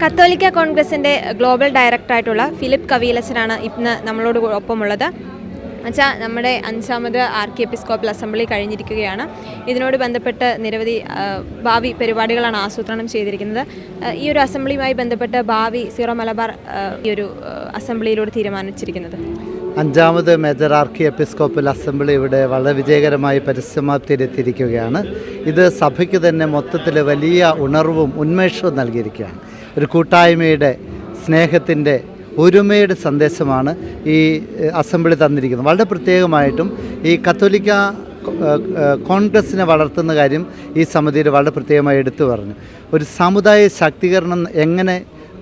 കത്തോലിക്ക കോൺഗ്രസിൻ്റെ global ഡയറക്ടറായിട്ടുള്ള Philip കവീലച്ചനാണ് ഇന്ന് നമ്മളോട് ഒപ്പമുള്ളത്. എന്നുവെച്ചാൽ നമ്മുടെ 5ാമത് ആർക്കി എപ്പിസ്കോപ്പൽ അസംബ്ലി കഴിഞ്ഞിരിക്കുകയാണ്. ഇതിനോട് ബന്ധപ്പെട്ട് നിരവധി ഭാവി പരിപാടികളാണ് ആസൂത്രണം ചെയ്തിരിക്കുന്നത്. ഈ ഒരു അസംബ്ലിയുമായി ബന്ധപ്പെട്ട് ഭാവി സീറോ മലബാർ ഈ ഒരു അസംബ്ലിയിലൂടെ തീരുമാനിച്ചിരിക്കുന്നത്. 5ാമത് മേജർ ആർക്കി എപ്പിസ്കോപ്പൽ അസംബ്ലി ഇവിടെ വളരെ വിജയകരമായി പരിസമാപ്തിയിലെത്തിയിരിക്കുകയാണ്. ഇത് സഭയ്ക്ക് തന്നെ മൊത്തത്തിൽ വലിയ ഉണർവും ഉന്മേഷവും നൽകിയിരിക്കുകയാണ്. ഒരു കൂട്ടായ്മയുടെ, സ്നേഹത്തിൻ്റെ, ഒരുമയുടെ സന്ദേശമാണ് ഈ അസംബ്ലി തന്നിരിക്കുന്നത്. വളരെ പ്രത്യേകമായിട്ടും ഈ കത്തോലിക്ക കോൺഗ്രസിനെ വളർത്തുന്ന കാര്യം ഈ സമിതിയിൽ വളരെ പ്രത്യേകമായി എടുത്തു പറഞ്ഞു. ഒരു സമുദായ ശാക്തീകരണം എങ്ങനെ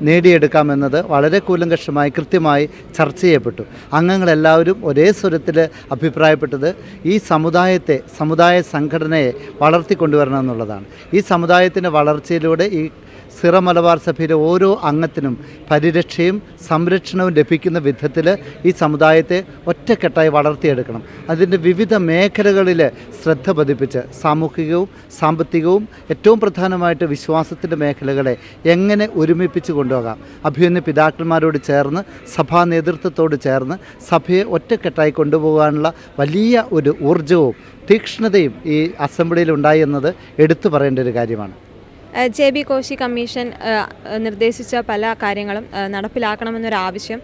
നേടിയെടുക്കാമെന്നത് വളരെ കൂലങ്കഷമായി കൃത്യമായി ചർച്ച ചെയ്യപ്പെട്ടു. അംഗങ്ങളെല്ലാവരും ഒരേ സ്വരത്തിൽ അഭിപ്രായപ്പെട്ടത് ഈ സമുദായ സംഘടനയെ വളർത്തിക്കൊണ്ടുവരണമെന്നുള്ളതാണ്. ഈ സമുദായത്തിൻ്റെ വളർച്ചയിലൂടെ ഈ സിറോ മലബാർ സഭയിലെ ഓരോ അംഗത്തിനും പരിരക്ഷയും സംരക്ഷണവും ലഭിക്കുന്ന വിധത്തിൽ ഈ സമുദായത്തെ ഒറ്റക്കെട്ടായി വളർത്തിയെടുക്കണം. അതിൻ്റെ വിവിധ മേഖലകളിൽ ശ്രദ്ധ പതിപ്പിച്ച് സാമൂഹികവും സാമ്പത്തികവും ഏറ്റവും പ്രധാനമായിട്ട് വിശ്വാസത്തിൻ്റെ മേഖലകളെ എങ്ങനെ ഒരുമിപ്പിച്ച് കൊണ്ടുപോകാം, അഭിമന്യ പിതാക്കന്മാരോട് ചേർന്ന് സഭാ നേതൃത്വത്തോട് ചേർന്ന് സഭയെ ഒറ്റക്കെട്ടായി കൊണ്ടുപോകാനുള്ള വലിയ ഒരു ഊർജ്ജവും തീക്ഷ്ണതയും ഈ അസംബ്ലിയിൽ ഉണ്ടായി എന്നത് എടുത്തു പറയേണ്ട ഒരു കാര്യമാണ്. JB കോശി കമ്മീഷൻ നിർദ്ദേശിച്ച പല കാര്യങ്ങളും നടപ്പിലാക്കണമെന്നൊരാവശ്യം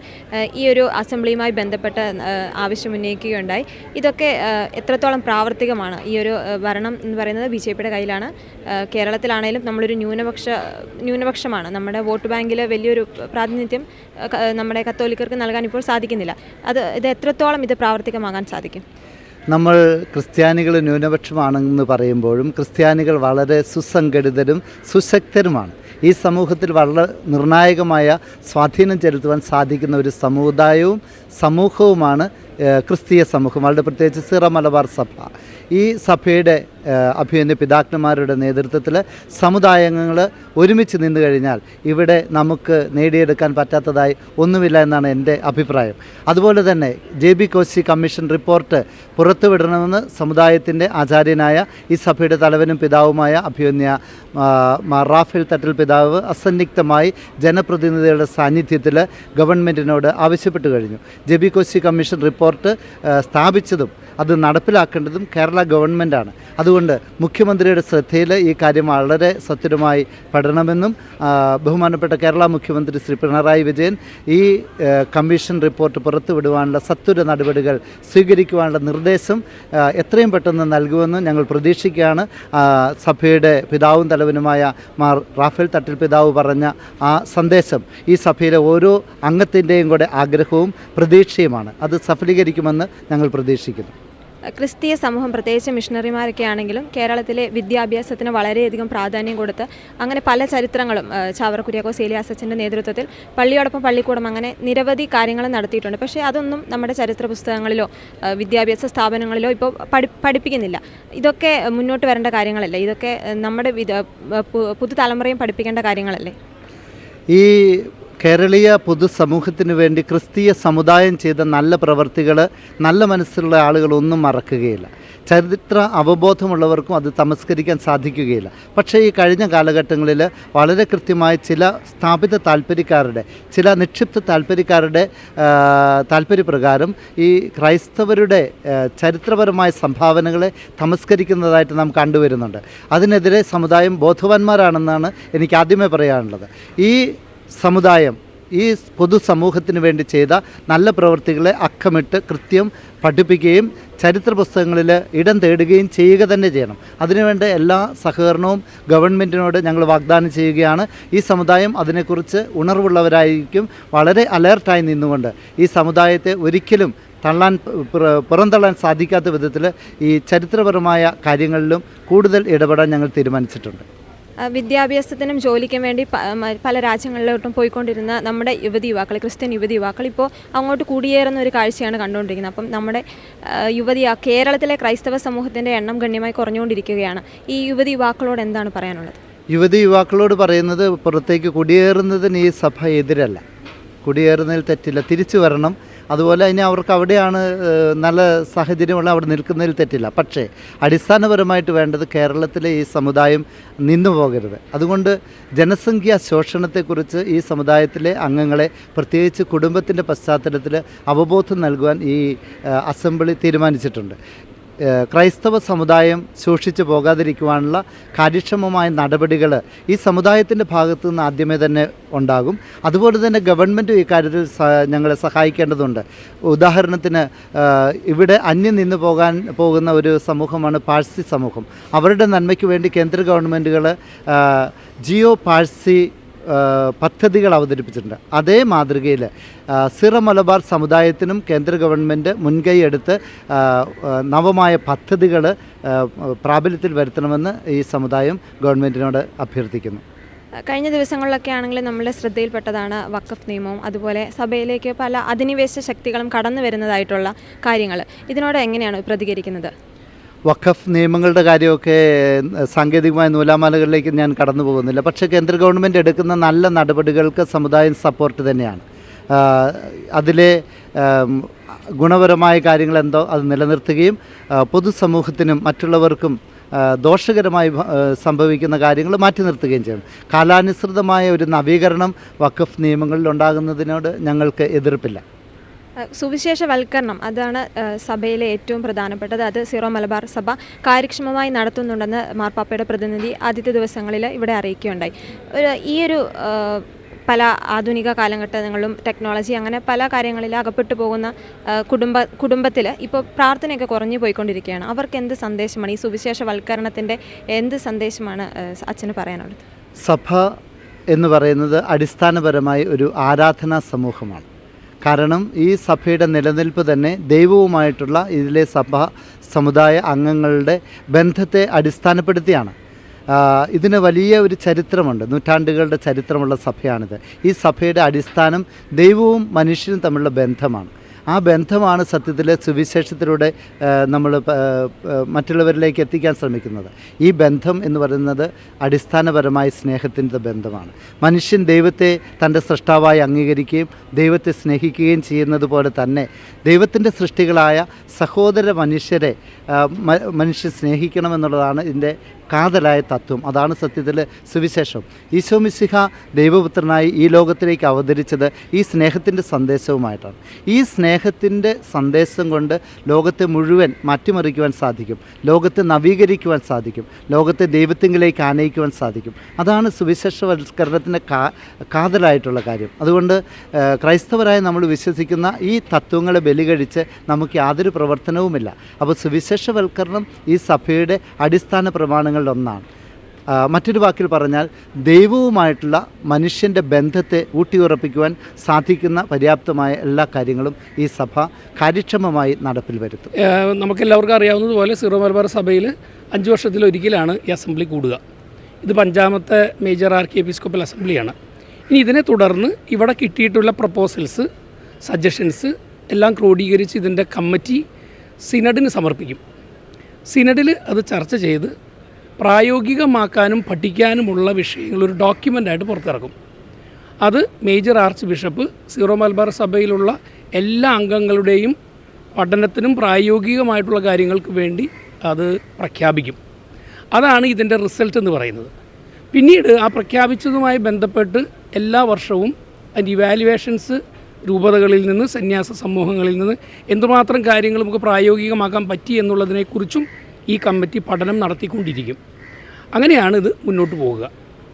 ഈ ഒരു അസംബ്ലിയുമായി ബന്ധപ്പെട്ട് ആവശ്യം ഉന്നയിക്കുകയുണ്ടായി. ഇതൊക്കെ എത്രത്തോളം പ്രാവർത്തികമാണ്? ഈ ഒരു ഭരണം എന്ന് പറയുന്നത് BJPയുടെ കയ്യിലാണ്. കേരളത്തിലാണെങ്കിലും നമ്മളൊരു ന്യൂനപക്ഷമാണ്. നമ്മുടെ വോട്ട് ബാങ്കിൽ വലിയൊരു പ്രാതിനിധ്യം നമ്മുടെ കത്തോലിക്കർക്ക് നൽകാൻ ഇപ്പോൾ സാധിക്കുന്നില്ല. ഇത് എത്രത്തോളം ഇത് പ്രാവർത്തികമാകാൻ സാധിക്കും? നമ്മൾ ക്രിസ്ത്യാനികൾ ന്യൂനപക്ഷമാണെന്ന് പറയുമ്പോഴും ക്രിസ്ത്യാനികൾ വളരെ സുസംഘടിതരും സുശക്തരുമാണ്. ഈ സമൂഹത്തിൽ വളരെ നിർണായകമായ സ്വാധീനം ചെലുത്തുവാൻ സാധിക്കുന്ന ഒരു സമൂഹവുമാണ് ക്രിസ്തീയ സമൂഹം, വളരെ പ്രത്യേകിച്ച് സിറോ മലബാർ സഭ. ഈ സഭയുടെ അഭിമന്യ പിതാക്കന്മാരുടെ നേതൃത്വത്തിൽ സമുദായാംഗങ്ങൾ ഒരുമിച്ച് നിന്നു കഴിഞ്ഞാൽ ഇവിടെ നമുക്ക് നേടിയെടുക്കാൻ പറ്റാത്തതായി ഒന്നുമില്ല എന്നാണ് എൻ്റെ അഭിപ്രായം. അതുപോലെ തന്നെ JB കോശി കമ്മീഷൻ റിപ്പോർട്ട് പുറത്തുവിടണമെന്ന് സമുദായത്തിൻ്റെ ആചാര്യനായ ഈ സഭയുടെ തലവനും പിതാവുമായ അഭിമന്യ റാഫേൽ തട്ടിൽ പിതാവ് അസന്നിഗ്ധമായി ജനപ്രതിനിധികളുടെ സാന്നിധ്യത്തിൽ ഗവൺമെൻറ്റിനോട് ആവശ്യപ്പെട്ടു കഴിഞ്ഞു. JB കോശി കമ്മീഷൻ റിപ്പോർട്ട് സ്ഥാപിച്ചതും അത് നടപ്പിലാക്കേണ്ടതും കേരള ഗവൺമെൻറ്റാണ്. അതുകൊണ്ട് മുഖ്യമന്ത്രിയുടെ ശ്രദ്ധയിൽ ഈ കാര്യം വളരെ സത്വരമായി പെടണമെന്നും ബഹുമാനപ്പെട്ട കേരള മുഖ്യമന്ത്രി ശ്രീ പിണറായി വിജയൻ ഈ കമ്മീഷൻ റിപ്പോർട്ട് പുറത്തുവിടുവാനുള്ള സത്വര നടപടികൾ സ്വീകരിക്കുവാനുള്ള നിർദ്ദേശം എത്രയും പെട്ടെന്ന് നൽകുമെന്നും ഞങ്ങൾ പ്രതീക്ഷിക്കുകയാണ്. സഭയുടെ പിതാവും തലവനുമായ മാർ റാഫേൽ തട്ടിൽ പിതാവ് പറഞ്ഞ ആ സന്ദേശം ഈ സഭയിലെ ഓരോ അംഗത്തിൻ്റെയും കൂടെ ആഗ്രഹവും പ്രതീക്ഷയുമാണ്. അത് സഫലീകരിക്കുമെന്ന് ഞങ്ങൾ പ്രതീക്ഷിക്കുന്നു. ക്രിസ്തീയ സമൂഹം, പ്രത്യേകിച്ച് മിഷണറിമാരൊക്കെ ആണെങ്കിലും കേരളത്തിലെ വിദ്യാഭ്യാസത്തിന് വളരെയധികം പ്രാധാന്യം കൊടുത്ത് അങ്ങനെ പല ചരിത്രങ്ങളും ചാവറ കുര്യാക്കോസ് ഏലിയാസ് അച്ഛൻ്റെ നേതൃത്വത്തിൽ പള്ളിയോടൊപ്പം പള്ളിക്കൂടം അങ്ങനെ നിരവധി കാര്യങ്ങൾ നടത്തിയിട്ടുണ്ട്. പക്ഷേ അതൊന്നും നമ്മുടെ ചരിത്ര പുസ്തകങ്ങളിലോ വിദ്യാഭ്യാസ സ്ഥാപനങ്ങളിലോ ഇപ്പോൾ പഠിപ്പിക്കുന്നില്ല. ഇതൊക്കെ മുന്നോട്ട് വരേണ്ട കാര്യങ്ങളല്ലേ? ഇതൊക്കെ നമ്മുടെ പുതുതലമുറയും പഠിപ്പിക്കേണ്ട കാര്യങ്ങളല്ലേ? ഈ കേരളീയ പൊതുസമൂഹത്തിന് വേണ്ടി ക്രിസ്തീയ സമുദായം ചെയ്ത നല്ല പ്രവർത്തികൾ നല്ല മനസ്സുള്ള ആളുകളൊന്നും മറക്കുകയില്ല. ചരിത്ര അവബോധമുള്ളവർക്കും അത് തമസ്കരിക്കാൻ സാധിക്കുകയില്ല. പക്ഷേ ഈ കഴിഞ്ഞ കാലഘട്ടങ്ങളിൽ വളരെ കൃത്യമായി ചില സ്ഥാപിത താല്പര്യക്കാരുടെ, ചില നിക്ഷിപ്ത താല്പര്യക്കാരുടെ താല്പര്യപ്രകാരം ഈ ക്രൈസ്തവരുടെ ചരിത്രപരമായ സംഭാവനകളെ തമസ്കരിക്കുന്നതായിട്ട് നാം കണ്ടുവരുന്നുണ്ട്. അതിനെതിരെ സമുദായം ബോധവാന്മാരാണെന്നാണ് എനിക്ക് ആദ്യമേ പറയാനുള്ളത്. ഈ സമുദായം ഈ പൊതുസമൂഹത്തിന് വേണ്ടി ചെയ്ത നല്ല പ്രവൃത്തികളെ അക്കമിട്ട് കൃത്യം പഠിപ്പിക്കുകയും ചരിത്ര പുസ്തകങ്ങളിൽ ഇടം തേടുകയും ചെയ്യുക തന്നെ ചെയ്യണം. അതിനുവേണ്ട എല്ലാ സഹകരണവും ഗവൺമെൻറ്റിനോട് ഞങ്ങൾ വാഗ്ദാനം ചെയ്യുകയാണ്. ഈ സമുദായം അതിനെക്കുറിച്ച് ഉണർവുള്ളവരായിരിക്കും. വളരെ അലേർട്ടായി നിന്നുകൊണ്ട് ഈ സമുദായത്തെ ഒരിക്കലും പുറന്തള്ളാൻ സാധിക്കാത്ത വിധത്തിൽ ഈ ചരിത്രപരമായ കാര്യങ്ങളിലും കൂടുതൽ ഇടപെടാൻ ഞങ്ങൾ തീരുമാനിച്ചിട്ടുണ്ട്. വിദ്യാഭ്യാസത്തിനും ജോലിക്കും വേണ്ടി പല രാജ്യങ്ങളിലോട്ടും പോയിക്കൊണ്ടിരുന്ന നമ്മുടെ യുവാക്കൾ, ക്രിസ്ത്യൻ യുവതിയുവാക്കൾ ഇപ്പോൾ അങ്ങോട്ട് കുടിയേറുന്ന ഒരു കാഴ്ചയാണ് കണ്ടുകൊണ്ടിരിക്കുന്നത്. അപ്പം നമ്മുടെ കേരളത്തിലെ ക്രൈസ്തവ സമൂഹത്തിൻ്റെ എണ്ണം ഗണ്യമായി കുറഞ്ഞുകൊണ്ടിരിക്കുകയാണ്. ഈ യുവാക്കളോട് എന്താണ് പറയാനുള്ളത്? യുവാക്കളോട് പറയുന്നത്, പുറത്തേക്ക് കുടിയേറുന്നതിന് ഈ സഭ എതിരല്ല. കുടിയേറുന്നതിൽ തെറ്റില്ല, തിരിച്ചു വരണം. അതുപോലെ ഇനി അവർക്ക് അവിടെയാണ് നല്ല സാഹചര്യമുള്ള അവിടെ നിൽക്കുന്നതിൽ തെറ്റില്ല. പക്ഷേ അടിസ്ഥാനപരമായിട്ട് വേണ്ടത് കേരളത്തിലെ ഈ സമുദായം നിന്നു പോകരുത്. അതുകൊണ്ട് ജനസംഖ്യാ ശോഷണത്തെക്കുറിച്ച് ഈ സമുദായത്തിലെ അംഗങ്ങളെ പ്രത്യേകിച്ച് കുടുംബത്തിൻ്റെ പശ്ചാത്തലത്തിൽ അവബോധം നൽകുവാൻ ഈ അസംബ്ലി തീരുമാനിച്ചിട്ടുണ്ട്. ക്രൈസ്തവ സമുദായം സൂക്ഷിച്ചു പോകാതിരിക്കുവാനുള്ള കാര്യക്ഷമമായ നടപടികൾ ഈ സമുദായത്തിൻ്റെ ഭാഗത്തു നിന്ന് ആദ്യമേ തന്നെ ഉണ്ടാകും. അതുപോലെ തന്നെ ഗവൺമെൻറ്റും ഈ കാര്യത്തിൽ ഞങ്ങളെ സഹായിക്കേണ്ടതുണ്ട്. ഉദാഹരണത്തിന് ഇവിടെ അന്യം നിന്ന് പോകുന്ന ഒരു സമൂഹമാണ് പാഴ്സി സമൂഹം. അവരുടെ നന്മയ്ക്ക് വേണ്ടി കേന്ദ്ര ഗവൺമെൻറ്റുകൾ ജിയോ പാഴ്സി പദ്ധതികൾ അവതരിപ്പിച്ചിട്ടുണ്ട്. അതേ മാതൃകയിൽ സിറോ മലബാർ സമുദായത്തിനും കേന്ദ്ര ഗവൺമെൻറ് മുൻകൈ എടുത്ത് നവമായ പദ്ധതികൾ പ്രാബല്യത്തിൽ വരുത്തണമെന്ന് ഈ സമുദായം ഗവൺമെൻറ്റിനോട് അഭ്യർത്ഥിക്കുന്നു. കഴിഞ്ഞ ദിവസങ്ങളിലൊക്കെ ആണെങ്കിൽ നമ്മുടെ ശ്രദ്ധയിൽപ്പെട്ടതാണ് വഖഫ് നിയമവും അതുപോലെ സഭയിലേക്ക് പല അധിനിവേശ ശക്തികളും കടന്നു വരുന്നതായിട്ടുള്ള കാര്യങ്ങൾ. ഇതിനോട് എങ്ങനെയാണ് പ്രതികരിക്കുന്നത്? വഖഫ് നിയമങ്ങളുടെ കാര്യമൊക്കെ സാങ്കേതികമായ നൂലാമാലകളിലേക്ക് ഞാൻ കടന്നു പോകുന്നില്ല. പക്ഷേ കേന്ദ്ര ഗവൺമെൻറ് എടുക്കുന്ന നല്ല നടപടികൾക്ക് സമുദായം സപ്പോർട്ട് തന്നെയാണ്. അതിലെ ഗുണപരമായ കാര്യങ്ങൾ എന്തോ അത് നിലനിർത്തുകയും പൊതുസമൂഹത്തിനും മറ്റുള്ളവർക്കും ദോഷകരമായി സംഭവിക്കുന്ന കാര്യങ്ങൾ മാറ്റി നിർത്തുകയും ചെയ്യണം. കാലാനുസൃതമായ ഒരു നവീകരണം വഖഫ് നിയമങ്ങളിൽ ഉണ്ടാകുന്നതിനോട് ഞങ്ങൾക്ക് എതിർപ്പില്ല. സുവിശേഷവൽക്കരണം അതാണ് സഭയിലെ ഏറ്റവും പ്രധാനപ്പെട്ടത്. അത് സിറോ മലബാർ സഭ കാര്യക്ഷമമായി നടത്തുന്നുണ്ടെന്ന് മാർപ്പാപ്പയുടെ പ്രതിനിധി ആദ്യത്തെ ദിവസങ്ങളിൽ ഇവിടെ അറിയിക്കുകയുണ്ടായി. ഈ ഒരു പല ആധുനിക കാലഘട്ടങ്ങളിലും ടെക്നോളജി അങ്ങനെ പല കാര്യങ്ങളിൽ അകപ്പെട്ടു പോകുന്ന കുടുംബത്തിൽ ഇപ്പോൾ പ്രാർത്ഥനയൊക്കെ കുറഞ്ഞു പോയിക്കൊണ്ടിരിക്കുകയാണ്. അവർക്ക് എന്ത് സന്ദേശമാണ് ഈ സുവിശേഷവൽക്കരണത്തിൻ്റെ എന്ത് സന്ദേശമാണ് അച്ഛന് പറയാനുള്ളത്? സഭ എന്ന് പറയുന്നത് അടിസ്ഥാനപരമായി ഒരു ആരാധനാ സമൂഹമാണ്. കാരണം ഈ സഭയുടെ നിലനിൽപ്പ് തന്നെ ദൈവവുമായിട്ടുള്ള ഇതിലെ സമുദായ അംഗങ്ങളുടെ ബന്ധത്തെ അടിസ്ഥാനപ്പെടുത്തിയാണ്. ഇതിന് വലിയ ഒരു ചരിത്രമുണ്ട്, നൂറ്റാണ്ടുകളുടെ ചരിത്രമുള്ള സഭയാണിത്. ഈ സഭയുടെ അടിസ്ഥാനം ദൈവവും മനുഷ്യനും തമ്മിലുള്ള ബന്ധമാണ്. ആ ബന്ധമാണ് സത്യത്തിൽ സുവിശേഷത്തിലൂടെ നമ്മൾ മറ്റുള്ളവരിലേക്ക് എത്തിക്കാൻ ശ്രമിക്കുന്നത്. ഈ ബന്ധം എന്ന് പറയുന്നത് അടിസ്ഥാനപരമായ സ്നേഹത്തിൻ്റെ ബന്ധമാണ്. മനുഷ്യൻ ദൈവത്തെ തൻ്റെ സൃഷ്ടാവായി അംഗീകരിക്കുകയും ദൈവത്തെ സ്നേഹിക്കുകയും ചെയ്യുന്നത് പോലെ തന്നെ ദൈവത്തിൻ്റെ സൃഷ്ടികളായ സഹോദര മനുഷ്യരെ മനുഷ്യൻ സ്നേഹിക്കണമെന്നുള്ളതാണ് ഇതിൻ്റെ കാതലായ തത്വം. അതാണ് സത്യത്തിൽ സുവിശേഷം. ഈശോ മിശിഹ ദൈവപുത്രനായി ഈ ലോകത്തിലേക്ക് അവതരിച്ചത് ഈ സ്നേഹത്തിൻ്റെ സന്ദേശവുമായിട്ടാണ്. ഈ സ്നേഹത്തിൻ്റെ സന്ദേശം കൊണ്ട് ലോകത്തെ മുഴുവൻ മാറ്റിമറിക്കുവാൻ സാധിക്കും, ലോകത്തെ നവീകരിക്കുവാൻ സാധിക്കും, ലോകത്തെ ദൈവത്തിങ്കിലേക്ക് ആനയിക്കുവാൻ സാധിക്കും. അതാണ് സുവിശേഷവൽക്കരണത്തിൻ്റെ കാതലായിട്ടുള്ള കാര്യം. അതുകൊണ്ട് ക്രൈസ്തവരായി നമ്മൾ വിശ്വസിക്കുന്ന ഈ തത്വങ്ങളെ ബലികഴിച്ച് നമുക്ക് യാതൊരു പ്രവർത്തനവുമില്ല. അപ്പോൾ സുവിശേഷവൽക്കരണം ഈ സഭയുടെ അടിസ്ഥാന പ്രമാണങ്ങളിലൊന്നാണ്. മറ്റൊരു വാക്കിൽ പറഞ്ഞാൽ ദൈവവുമായിട്ടുള്ള മനുഷ്യൻ്റെ ബന്ധത്തെ ഊട്ടിയുറപ്പിക്കുവാൻ സാധിക്കുന്ന പര്യാപ്തമായ എല്ലാ കാര്യങ്ങളും ഈ സഭ കാര്യക്ഷമമായി നടപ്പിൽ വരുത്തും. നമുക്കെല്ലാവർക്കും അറിയാവുന്നതുപോലെ സിറോ മലബാർ സഭയിൽ 5 വർഷത്തിലൊരിക്കലാണ് ഈ അസംബ്ലി കൂടുക. ഇത് 5ാമത്തെ മേജർ ആർക്കി എപ്പിസ്കോപ്പൽ അസംബ്ലിയാണ്. ഇനി ഇതിനെ തുടർന്ന് ഇവിടെ കിട്ടിയിട്ടുള്ള പ്രപ്പോസൽസ്, സജഷൻസ് എല്ലാം ക്രോഡീകരിച്ച് ഇതിൻ്റെ കമ്മിറ്റി സിനഡിന് സമർപ്പിക്കും. സിനഡിൽ അത് ചർച്ച ചെയ്ത് പ്രായോഗികമാക്കാനും പഠിക്കാനുമുള്ള വിഷയങ്ങൾ ഒരു ഡോക്യുമെൻ്റായിട്ട് പുറത്തിറക്കും. അത് major archbishop Syro Malabar സഭയിലുള്ള എല്ലാ അംഗങ്ങളുടെയും പഠനത്തിനും പ്രായോഗികമായിട്ടുള്ള കാര്യങ്ങൾക്ക് വേണ്ടി അത് പ്രഖ്യാപിക്കും. അതാണ് ഇതിൻ്റെ റിസൾട്ട് എന്ന് പറയുന്നത്. പിന്നീട് ആ പ്രഖ്യാപിച്ചതുമായി ബന്ധപ്പെട്ട് എല്ലാ വർഷവും അതിൻ്റെ ഇവാലുവേഷൻസ് രൂപതകളിൽ നിന്ന്, സന്യാസ സമൂഹങ്ങളിൽ നിന്ന് എന്തുമാത്രം കാര്യങ്ങൾ നമുക്ക് പ്രായോഗികമാക്കാൻ പറ്റി എന്നുള്ളതിനെക്കുറിച്ചും ഈ കമ്മിറ്റി പഠനം നടത്തിക്കൊണ്ടിരിക്കും. അങ്ങനെയാണ് ഇത് മുന്നോട്ട് പോവുക.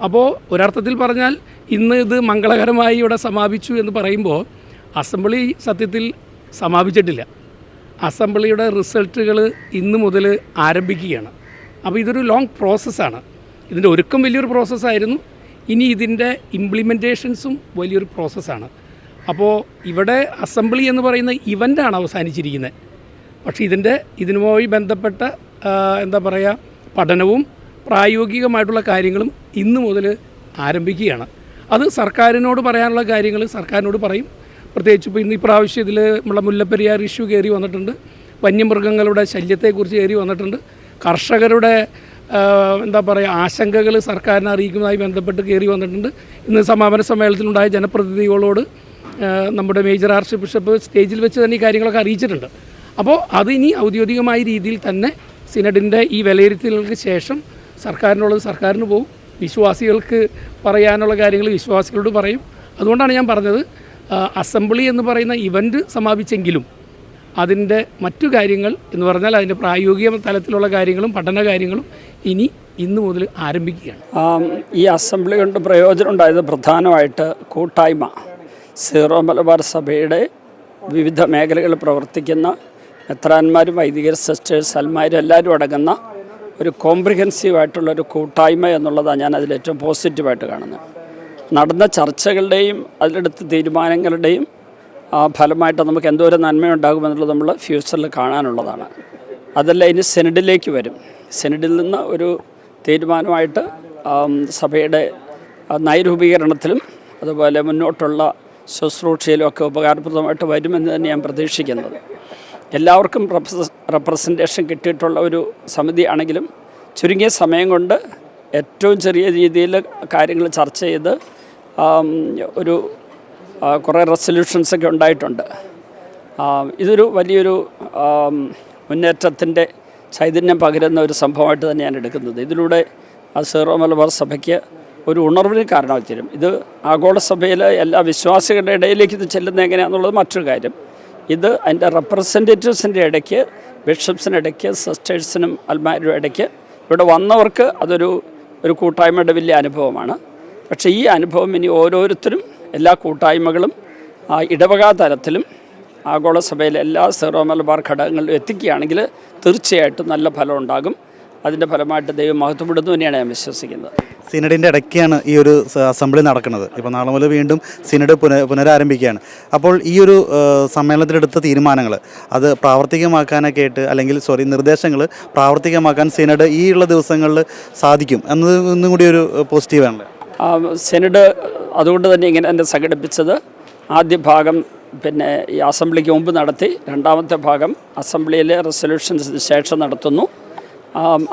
അപ്പോൾ ഒരർത്ഥത്തിൽ പറഞ്ഞാൽ ഇന്ന് ഇത് മംഗളകരമായി ഇവിടെ സമാപിച്ചു എന്ന് പറയുമ്പോൾ അസംബ്ലി സത്യത്തിൽ സമാപിച്ചിട്ടില്ല. അസംബ്ലിയുടെ റിസൾട്ടുകൾ ഇന്ന് മുതൽ ആരംഭിക്കുകയാണ്. അപ്പോൾ ഇതൊരു ലോങ് പ്രോസസ്സാണ്. ഇതിൻ്റെ ഒരുക്കം വലിയൊരു പ്രോസസ്സായിരുന്നു. ഇനി ഇതിൻ്റെ ഇംപ്ലിമെൻറ്റേഷൻസും വലിയൊരു പ്രോസസ്സാണ്. അപ്പോൾ ഇവിടെ അസംബ്ലി എന്ന് പറയുന്ന ഇവൻ്റാണ് അവസാനിച്ചിരിക്കുന്നത്. പക്ഷേ ഇതിനുമായി ബന്ധപ്പെട്ട പഠനവും പ്രായോഗികമായിട്ടുള്ള കാര്യങ്ങളും ഇന്ന് മുതൽ ആരംഭിക്കുകയാണ്. അത് സർക്കാരിനോട് പറയാനുള്ള കാര്യങ്ങൾ സർക്കാരിനോട് പറയും. പ്രത്യേകിച്ച് ഇപ്പോൾ ഇന്ന് ഇപ്രാവശ്യം ഇതിൽ നമ്മളെ മുല്ലപ്പെരിയാർ ഇഷ്യൂ കയറി വന്നിട്ടുണ്ട്, വന്യമൃഗങ്ങളുടെ ശല്യത്തെക്കുറിച്ച് കയറി വന്നിട്ടുണ്ട്, കർഷകരുടെ ആശങ്കകൾ സർക്കാരിനെ അറിയിക്കുന്നതുമായി ബന്ധപ്പെട്ട് കയറി വന്നിട്ടുണ്ട്. ഇന്ന് സമാപന സമ്മേളനത്തിലുണ്ടായ ജനപ്രതിനിധികളോട് നമ്മുടെ മേജർ ആർച്ച് ബിഷപ്പ് സ്റ്റേജിൽ വെച്ച് തന്നെ ഈ കാര്യങ്ങളൊക്കെ അറിയിച്ചിട്ടുണ്ട്. അപ്പോൾ അതിനി ഔദ്യോഗികമായ രീതിയിൽ തന്നെ സിനഡിൻ്റെ ഈ വിലയിരുത്തലുകൾക്ക് ശേഷം സർക്കാരിനുള്ളത് സർക്കാരിന് പോകും, വിശ്വാസികൾക്ക് പറയാനുള്ള കാര്യങ്ങൾ വിശ്വാസികളോട് പറയും. അതുകൊണ്ടാണ് ഞാൻ പറഞ്ഞത് അസംബ്ലി എന്ന് പറയുന്ന ഇവൻ്റ് സമാപിച്ചെങ്കിലും അതിൻ്റെ മറ്റു കാര്യങ്ങൾ എന്ന് പറഞ്ഞാൽ അതിൻ്റെ പ്രായോഗിക തലത്തിലുള്ള കാര്യങ്ങളും പഠന കാര്യങ്ങളും ഇന്ന് മുതൽ ആരംഭിക്കുകയാണ്. ഈ അസംബ്ലി കൊണ്ട് പ്രയോജനം ഉണ്ടായത് പ്രധാനമായിട്ട് കൂട്ടായ്മ, സീറോ മലബാർ സഭയുടെ വിവിധ മേഖലകളിൽ പ്രവർത്തിക്കുന്ന മെത്രാന്മാരും വൈദികർ സിസ്റ്റേഴ്സ് അൽമാരും എല്ലാവരും അടങ്ങുന്ന ഒരു കോംപ്രിഹെൻസീവായിട്ടുള്ളൊരു കൂട്ടായ്മ എന്നുള്ളതാണ് ഞാൻ അതിലേറ്റവും പോസിറ്റീവായിട്ട് കാണുന്നത്. നടന്ന ചർച്ചകളുടെയും അതിലെടുത്ത തീരുമാനങ്ങളുടെയും ഫലമായിട്ട് നമുക്ക് എന്തോരം നന്മയുണ്ടാകുമെന്നുള്ളത് നമ്മൾ ഫ്യൂച്ചറിൽ കാണാനുള്ളതാണ്. അതല്ല ഇനി സെനഡിലേക്ക് വരും. സെനഡിൽ നിന്ന് ഒരു തീരുമാനമായിട്ട് സഭയുടെ നയരൂപീകരണത്തിലും അതുപോലെ മുന്നോട്ടുള്ള ശുശ്രൂഷയിലും ഒക്കെ ഉപകാരപ്രദമായിട്ട് വരുമെന്ന് തന്നെ ഞാൻ പ്രതീക്ഷിക്കുന്നത്. എല്ലാവർക്കും റെപ്രസെൻറ്റേഷൻ കിട്ടിയിട്ടുള്ള ഒരു സമിതി ആണെങ്കിലും ചുരുങ്ങിയ സമയം കൊണ്ട് ഏറ്റവും ചെറിയ രീതിയിൽ കാര്യങ്ങൾ ചർച്ച ചെയ്ത് ഒരു കുറേ റെസൊല്യൂഷൻസൊക്കെ ഉണ്ടായിട്ടുണ്ട്. ഇതൊരു വലിയൊരു മുന്നേറ്റത്തിൻ്റെ ചൈതന്യം പകരുന്ന ഒരു സംഭവമായിട്ട് തന്നെ ഞാൻ എടുക്കുന്നത്. ഇതിലൂടെ സീറോ മലബാർ സഭയ്ക്ക് ഒരു ഉണർവിന് കാരണമായി തീരും. ഇത് ആഗോള സഭയിലെ എല്ലാ വിശ്വാസികളുടെ ഇടയിലേക്ക് ഇത് ചെല്ലുന്നത് എങ്ങനെയാണെന്നുള്ളത് മറ്റൊരു കാര്യം. ഇത് അതിൻ്റെ റെപ്രസെൻറ്റേറ്റീവ്സിൻ്റെ ഇടയ്ക്ക്, ബിഷപ്സിൻ്റെ ഇടയ്ക്ക്, സിസ്റ്റേഴ്സിനും അൽമാരും ഇടയ്ക്ക് ഇവിടെ വന്നവർക്ക് ഒരു കൂട്ടായ്മയുടെ വലിയ അനുഭവമാണ്. പക്ഷേ ഈ അനുഭവം ഇനി ഓരോരുത്തരും എല്ലാ കൂട്ടായ്മകളും ഇടവക തലത്തിലും ആഗോള സഭയിലെ എല്ലാ സീറോ മലബാർ ഘടകങ്ങളിലും എത്തിക്കുകയാണെങ്കിൽ തീർച്ചയായിട്ടും നല്ല ഫലം ഉണ്ടാകും. അതിൻ്റെ ഫലമായിട്ട് ദൈവം മഹത്വപ്പെടുന്നു തന്നെയാണ് ഞാൻ വിശ്വസിക്കുന്നത്. സിനഡിൻ്റെ ഇടയ്ക്കാണ് ഈ ഒരു അസംബ്ലി നടക്കുന്നത്. ഇപ്പോൾ നാളെ മുതൽ വീണ്ടും സിനഡ് പുനരാരംഭിക്കുകയാണ്. അപ്പോൾ ഈ ഒരു സമ്മേളനത്തിലെടുത്ത തീരുമാനങ്ങൾ അത് പ്രാവർത്തികമാക്കാനൊക്കെ ആയിട്ട് നിർദ്ദേശങ്ങൾ പ്രാവർത്തികമാക്കാൻ സിനഡ് ഈ ഉള്ള ദിവസങ്ങളിൽ സാധിക്കും എന്നത് ഒന്നും കൂടി ഒരു പോസിറ്റീവാണല്ലോ. സിനഡ് അതുകൊണ്ട് തന്നെ ഇങ്ങനെ തന്നെ സംഘടിപ്പിച്ചത് ആദ്യ ഭാഗം ഈ അസംബ്ലിക്ക് മുമ്പ് നടത്തി, രണ്ടാമത്തെ ഭാഗം അസംബ്ലിയിലെ റെസൊല്യൂഷൻസിന് ശേഷം നടത്തുന്നു.